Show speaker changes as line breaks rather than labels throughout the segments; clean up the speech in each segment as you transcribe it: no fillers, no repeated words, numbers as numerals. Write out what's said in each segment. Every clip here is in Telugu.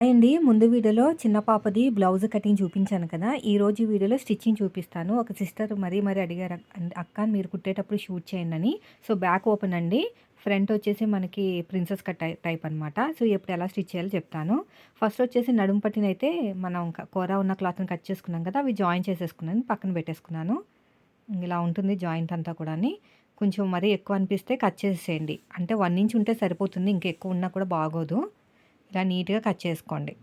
అండి. ముందు వీడియోలో చిన్న పాపది బ్లౌజ్ కటింగ్ చూపించాను కదా! ఈరోజు వీడియోలో స్టిచ్చింగ్ చూపిస్తాను. ఒక సిస్టర్ మరీ అడిగారు అక్క మీరు కుట్టేటప్పుడు షూట్ చేయండని. సో, బ్యాక్ ఓపెన్ అండి. ఫ్రంట్ వచ్చేసి మనకి ప్రిన్సెస్ కట్ టైప్ అనమాట. సో, ఎప్పుడు ఎలా స్టిచ్ చేయాలో చెప్తాను. ఫస్ట్ వచ్చేసి నడుము పట్టినైతే మనం కూర ఉన్న క్లాత్‌ని కట్ చేసుకున్నాం కదా! అవి జాయిన్ చేసేసుకున్నాను. పక్కన పెట్టేసుకున్నాను. ఇలా ఉంటుంది జాయింట్ అంతా కూడాని. కొంచెం మరీ ఎక్కువ అనిపిస్తే కట్ చేసేయండి. అంటే 1 ఇంచ్ ఉంటే సరిపోతుంది. ఇంకా ఎక్కువ ఉన్నా కూడా బాగోదు. ఇలా నీట్‌గా కట్ చేసుకోండి.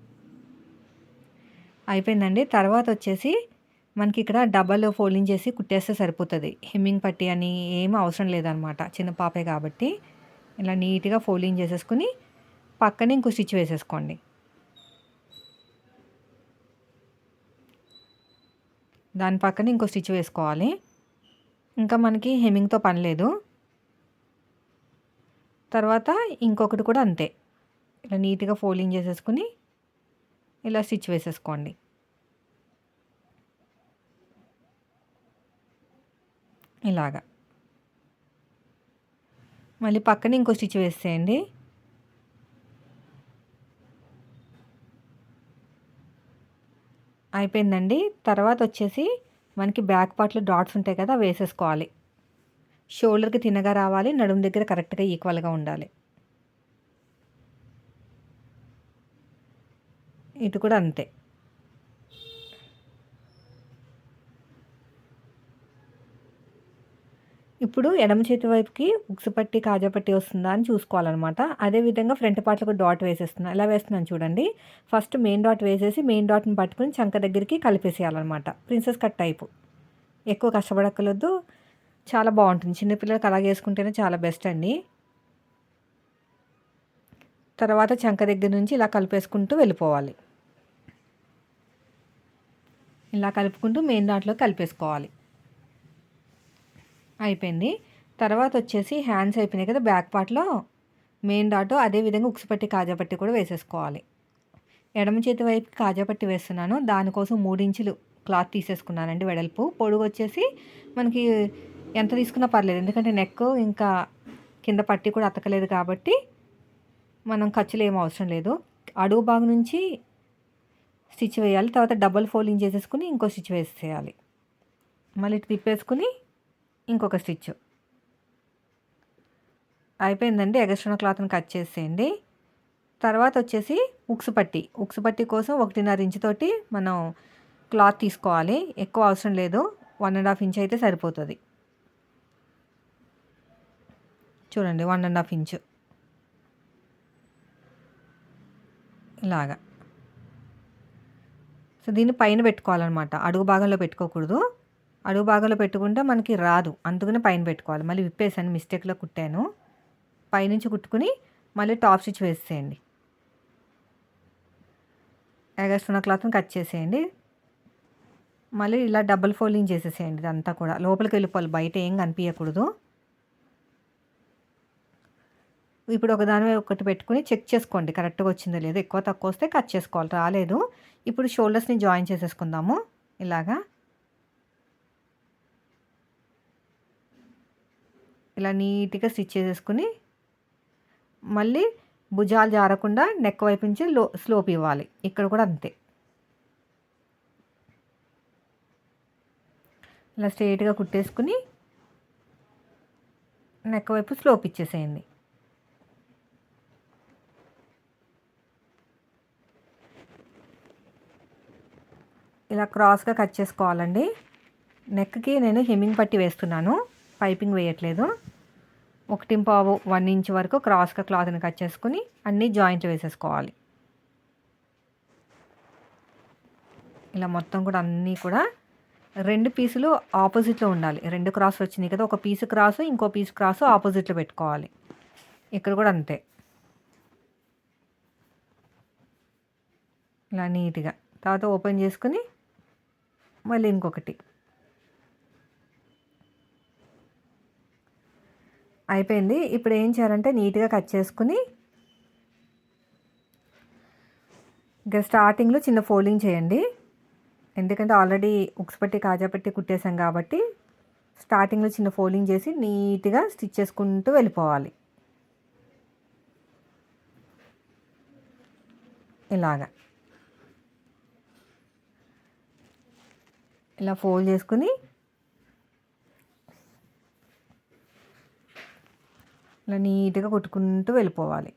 అయిపోయిందండి. తర్వాతొచ్చేసి మనకిక్కడ డబల్ ఫోల్డింగ్ చేసి కుట్టేస్తే సరిపోతది. హెమ్మింగ్ పట్టీ అని ఏమి అవసరం లేదనమాట. చిన్న పాపే కాబట్టి. ఇలా నీట్‌గా ఫోల్డింగ్ చేసేసుకొని పక్కనే ఇంకో స్టిచ్ వేసేసుకోండి. దాని పక్కన ఇంకో స్టిచ్ వేసుకోవాలి. ఇంకా మనకి హెమ్మింగ్‌తో పని లేదు. తర్వాత ఇంకొకటి కూడా అంతే. ఇలా నీట్‌గా ఫోల్డింగ్ చేసేసుకొని ఇలా స్టిచ్ వేసేసుకోండి. ఇలాగా. మళ్ళీ పక్కన ఇంకో స్టిచ్ వేసేయండి. అయిపోయిందండి. తర్వాతొచ్చేసి మనకి బ్యాక్ పార్ట్‌లో డాట్స్ ఉంటాయి కదా! వేసేసుకోవాలి. షోల్డర్‌కి తిన్నగా రావాలి. నడుము దగ్గర కరెక్ట్‌గా ఈక్వల్‌గా ఉండాలి. ఇటు కూడా అంతే. ఇప్పుడు ఎడమ చేతి వైపుకి ఉక్సు పట్టి, కాజా పట్టి వస్తుందా అని చూసుకోవాలనమాట. అదేవిధంగా ఫ్రంట్ పార్ట్‌లో డాట్ వేసేస్తున్నా. ఎలా వేస్తున్నాను చూడండి. ఫస్ట్ మెయిన్ డాట్ వేసేసి మెయిన్ డాట్‌ని పట్టుకొని చంక దగ్గరికి కలిపేసేయాలనమాట. Princess cut type. ఎక్కువ కష్టపడక్కర్లేదు. చాలా బావుంటుంది. చిన్న పిల్లలకి అలాగేసుకుంటేనే చాలా బెస్ట్ అండి. తర్వాత చంక దగ్గర నుంచి ఇలా కలిపేసుకుంటూ వెళ్ళిపోవాలి. ఇలా కలుపుకుంటూ మెయిన్ డాట్‌లో కలిపేసుకోవాలి. అయిపోయింది. తర్వాతొచ్చేసి హ్యాండ్స్ అయిపోయినాయి కదా! బ్యాక్ పార్ట్‌లో మెయిన్ డాటు అదేవిధంగా ఉక్సు పట్టి, కాజా పట్టి కూడా వేసేసుకోవాలి. ఎడమ చేతి వైపుకి కాజా పట్టి వేస్తున్నాను. దానికోసం 3 ఇంచులు క్లాత్ తీసేసుకున్నానండి వెడల్పు. పొడుగొచ్చేసి మనకి ఎంత తీసుకున్నా పర్లేదు. ఎందుకంటే నెక్ ఇంకా కింద పట్టి కూడా అతకలేదు కాబట్టి మనం ఖర్చులేం అవసరం లేదు. అడుగు భాగం నుంచి స్టిచ్ వేయాలి. తర్వాత డబుల్ ఫోల్డింగ్ చేసేసుకొని ఇంకో స్టిచ్ వేసేయాలి. మళ్ళీ ఇటు తిప్పేసుకొని ఇంకొక స్టిచ్. అయిపోయిందండి. ఎగస్ట్రా క్లాత్‌ని కట్ చేసేయండి. తర్వాతొచ్చేసి ఉక్సు పట్టి కోసం 1.5 ఇంచ్ తోటి మనం క్లాత్ తీసుకోవాలి. ఎక్కువ అవసరం లేదు. 1 ½ ఇంచ్ అయితే సరిపోతది. చూడండి 1 ½ ఇంచు. ఇలాగా. సో, దీన్ని పైన పెట్టుకోవాలనమాట. అడుగు భాగంలో పెట్టుకోకూడదు. అడుగు భాగంలో పెట్టుకుంటే మనకి రాదు. అందుకని పైన పెట్టుకోవాలి. మళ్ళీ విప్పేసాను మిస్టేక్‌లో కుట్టాను. పైనుంచి కుట్టుకొని మళ్ళీ టాప్ స్టిచ్ వేసేయండి. ఎగస్ట్రా క్లాత్‌ని కట్ చేసేయండి. మళ్ళీ ఇలా డబుల్ ఫోల్డింగ్ చేసేసేయండి ఇదంతా కూడా. లోపలికెళ్ళిపోవాలి. బయట ఏం కనిపియకూడదు. ఇప్పుడు ఒకదాని మీద ఒకటి పెట్టుకొని చెక్ చేసుకోండి కరెక్ట్‌గా వచ్చిందో లేదో. ఎక్కువ తక్కువ వస్తే కట్ చేసుకోవాలి. రాలేదు. ఇప్పుడు షోల్డర్స్‌ని జాయిన్ చేసేసుకుందాము. ఇలాగా. ఇలా నీట్‌గా స్టిచ్ చేసేసుకొని మళ్ళీ భుజాలు జారకుండా నెక్ వైపు నుంచి స్లోప్ ఇవ్వాలి. ఇక్కడ కూడా అంతే. ఇలా స్ట్రెయిట్‌గా కుట్టేసుకొని నెక్ వైపు స్లోప్ ఇచ్చేసేయండి. ఇలా క్రాస్‌గా కట్ చేసుకోవాలండి. నెక్‌కి నేను హెమ్మింగ్ పట్టి వేస్తున్నాను. పైపింగ్ వేయట్లేదు. 1 1 ఇంచ్ వరకు క్రాస్‌గా క్లాత్‌ని కట్ చేసుకొని అన్నీ జాయింట్లు వేసేసుకోవాలి. ఇలా మొత్తం కూడా అన్నీ కూడా 2 పీసులు ఆపోజిట్‌లో ఉండాలి. 2 క్రాస్‌లు వచ్చినాయి కదా! ఒక పీస్ క్రాసు, ఇంకో పీస్ క్రాసు ఆపోజిట్‌లో పెట్టుకోవాలి. ఇక్కడ కూడా అంతే. ఇలా నీట్‌గా. తర్వాత ఓపెన్ చేసుకొని మళ్ళీ ఇంకొకటి. అయిపోయింది. ఇప్పుడు ఏం చేయాలంటే నీట్‌గా కట్ చేసుకొని ఇంకా స్టార్టింగ్‌లో చిన్న ఫోల్డింగ్ చేయండి. ఎందుకంటే ఆల్రెడీ ఉక్సు పట్టి, కాజా పట్టి కుట్టేసాం కాబట్టి స్టార్టింగ్‌లో చిన్న ఫోల్డింగ్ చేసి నీట్‌గా స్టిచ్ చేసుకుంటూ వెళ్ళిపోవాలి. ఇలాగ ఇలా ఫోల్డ్ చేసుకుని ఇలా నీట్గా కుట్టుకుంటూ వెళ్ళిపోవాలి.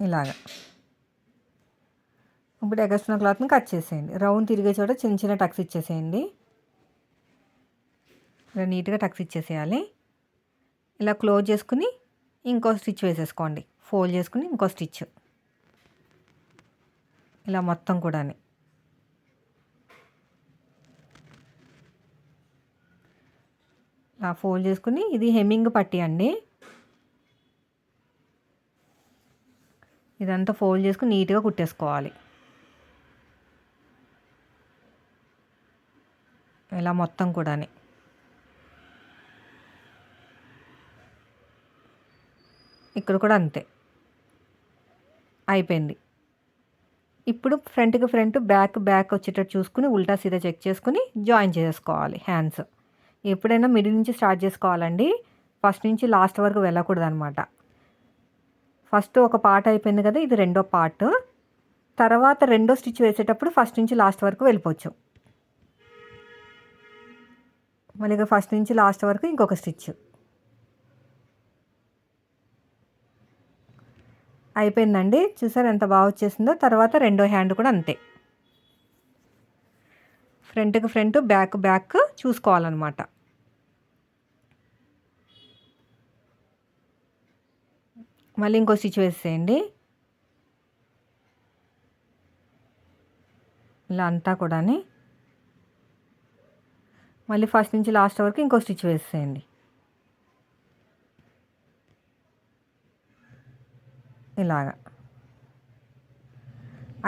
ఇలాగ ఇప్పుడు ఎగస్ట్రా క్లాత్ని కట్ చేసేయండి. రౌండ్ తిరిగే చోట చిన్న చిన్న టక్స్ ఇచ్చేసేయండి. ఇలా నీట్గా టక్స్ ఇచ్చేసేయాలి. ఇలా క్లోజ్ చేసుకుని ఇంకో స్టిచ్ వేసేసుకోండి. ఫోల్డ్ చేసుకుని ఇంకో స్టిచ్ ఇలా మొత్తం కూడా ఇలా ఫోల్డ్ చేసుకుని, ఇది హెమ్మింగ్ పట్టీ అండి. ఇదంతా ఫోల్డ్ చేసుకుని నీట్గా కుట్టేసుకోవాలి. ఇలా మొత్తం కూడా ఇక్కడ కూడా అంతే అయిపోయింది. ఇప్పుడు ఫ్రంట్కి ఫ్రంట్ బ్యాక్ వచ్చేటట్టు చూసుకుని ఉల్టా సీదా చెక్ చేసుకుని జాయిన్ చేసుకోవాలి. హ్యాండ్స్ ఎప్పుడైనా మిడిల్ నుంచి స్టార్ట్ చేసుకోవాలండి. ఫస్ట్ నుంచి లాస్ట్ వరకు వెళ్ళకూడదు అనమాట. ఫస్ట్ ఒక పార్ట్ అయిపోయింది కదా, ఇది రెండో పార్ట్. తర్వాత రెండో స్టిచ్ వేసేటప్పుడు ఫస్ట్ నుంచి లాస్ట్ వరకు వెళ్ళిపోవచ్చు. మళ్ళీ ఫస్ట్ నుంచి లాస్ట్ వరకు ఇంకొక స్టిచ్ అయిపోయిందండి. చూసారు ఎంత బాగా వచ్చేసిందో. తర్వాత రెండో హ్యాండ్ కూడా అంతే, ఫ్రంట్కి ఫ్రంట్ బ్యాక్ చూసుకోవాలన్నమాట. మళ్ళీ ఇంకో స్టిచ్ వేసేయండి. ఇలా అంతా కూడా మళ్ళీ ఫస్ట్ నుంచి లాస్ట్ వరకు ఇంకో స్టిచ్ వేసేయండి. ఇలాగా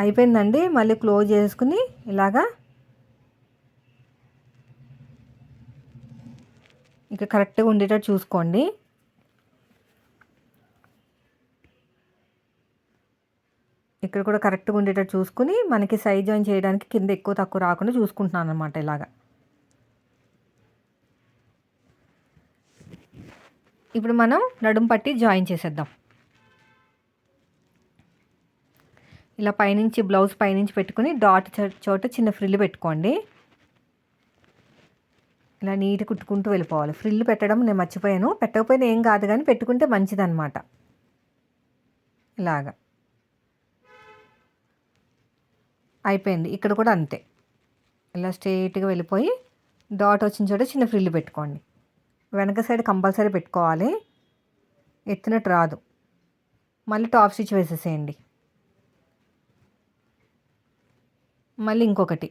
అయిపోయిందండి. మళ్ళీ క్లోజ్ చేసుకుని ఇలాగా ఇక కరెక్ట్గా ఉండేటట్టు చూసుకోండి. ఇక్కడ కూడా కరెక్ట్గా ఉండేటట్టు చూసుకుని మనకి సైడ్ జాయిన్ చేయడానికి కింద ఎక్కువ తక్కువ రాకుండా చూసుకుంటున్నాను అనమాట. ఇలాగా ఇప్పుడు మనం నడుము పట్టి జాయిన్ చేసేద్దాం. ఇలా పైనుంచి బ్లౌజ్ పైనుంచి పెట్టుకుని డాట్ చోట చిన్న ఫ్రిల్ పెట్టుకోండి. ఇలా నీట్ కుట్టుకుంటూ వెళ్ళిపోవాలి. ఫ్రిల్ పెట్టడం నేను మర్చిపోయాను, పెట్టకపోయినా ఏం కాదు కానీ పెట్టుకుంటే మంచిదన్నమాట. ఇలాగా అయిపోయింది. ఇక్కడ కూడా అంతే, ఇలా స్ట్రైట్గా వెళ్ళిపోయి డాట్ వచ్చిన చోట చిన్న ఫ్రిల్ పెట్టుకోండి. వెనక సైడ్ కంపల్సరీ పెట్టుకోవాలి, ఎత్తినట్టు రాదు. మళ్ళీ టాప్ స్టిచ్ వేసేసేయండి. మళ్ళీ ఇంకొకటి,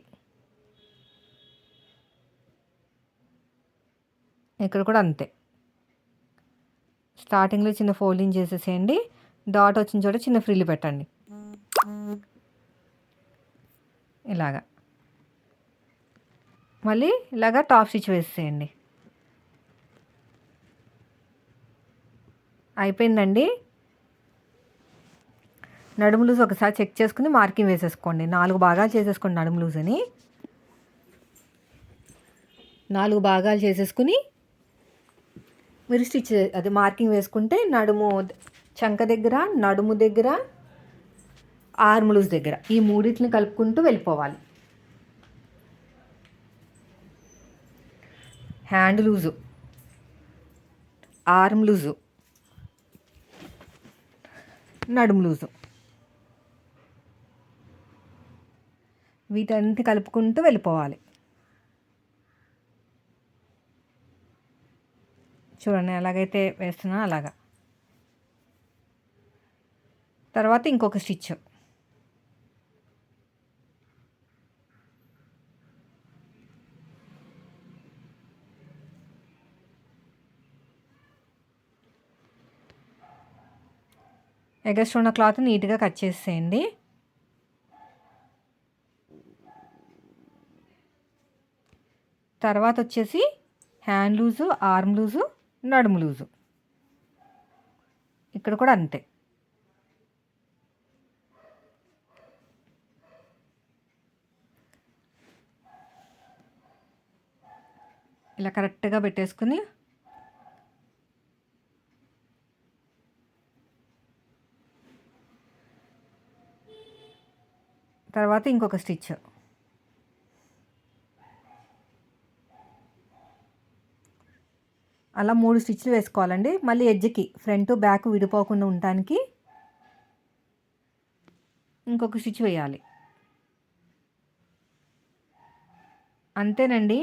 ఇక్కడ కూడా అంతే, స్టార్టింగ్లో చిన్న ఫోల్డింగ్ చేసేసేయండి. డాట్ వచ్చిన చోట చిన్న ఫ్రిల్ పెట్టండి. ఇలాగా మళ్ళీ ఇలాగా టాప్ స్టిచ్ వేసేయండి. అయిపోయిందండి. నడుము లూజ్ ఒకసారి చెక్ చేసుకుని మార్కింగ్ వేసేసుకోండి. 4 భాగాలు చేసేసుకోండి. నడుము లూజ్ అని 4 భాగాలు చేసేసుకుని మీరు స్టిచ్ అది మార్కింగ్ వేసుకుంటే నడుము చంక దగ్గర, నడుము దగ్గర, ఆర్మ్ లూజ్ దగ్గర ఈ మూడింటిని కలుపుకుంటూ వెళ్ళిపోవాలి. హ్యాండ్ లూజు, ఆర్మ్ లూజు, నడుము లూజు వీటన్నిటి కలుపుకుంటూ వెళ్ళిపోవాలి. చూడండి ఎలాగైతే వేస్తున్నా అలాగా. తర్వాత ఇంకొక స్టిచ్, ఎగస్ట్రా ఉన్న క్లాత్ నీట్గా కట్ చేసేయండి. తర్వాత వచ్చేసి హ్యాండ్ లూజు, ఆర్మ్ లూజు, నడుము లూజు ఇక్కడ కూడా అంతే. ఇలా కరెక్ట్గా పెట్టేసుకుని తర్వాత ఇంకొక స్టిచ్. అలా 3 స్టిచ్లు వేసుకోవాలండి. మళ్ళీ ఎడ్జ్‌కి ఫ్రంట్, బ్యాక్ విడిపోకుండా ఉండటానికి ఇంకొక స్టిచ్ వేయాలి. అంతేనండి.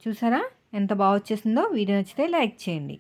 చూసారా ఎంత బాగా వచ్చేసిందో? వీడియో నచ్చితే లైక్ చేయండి.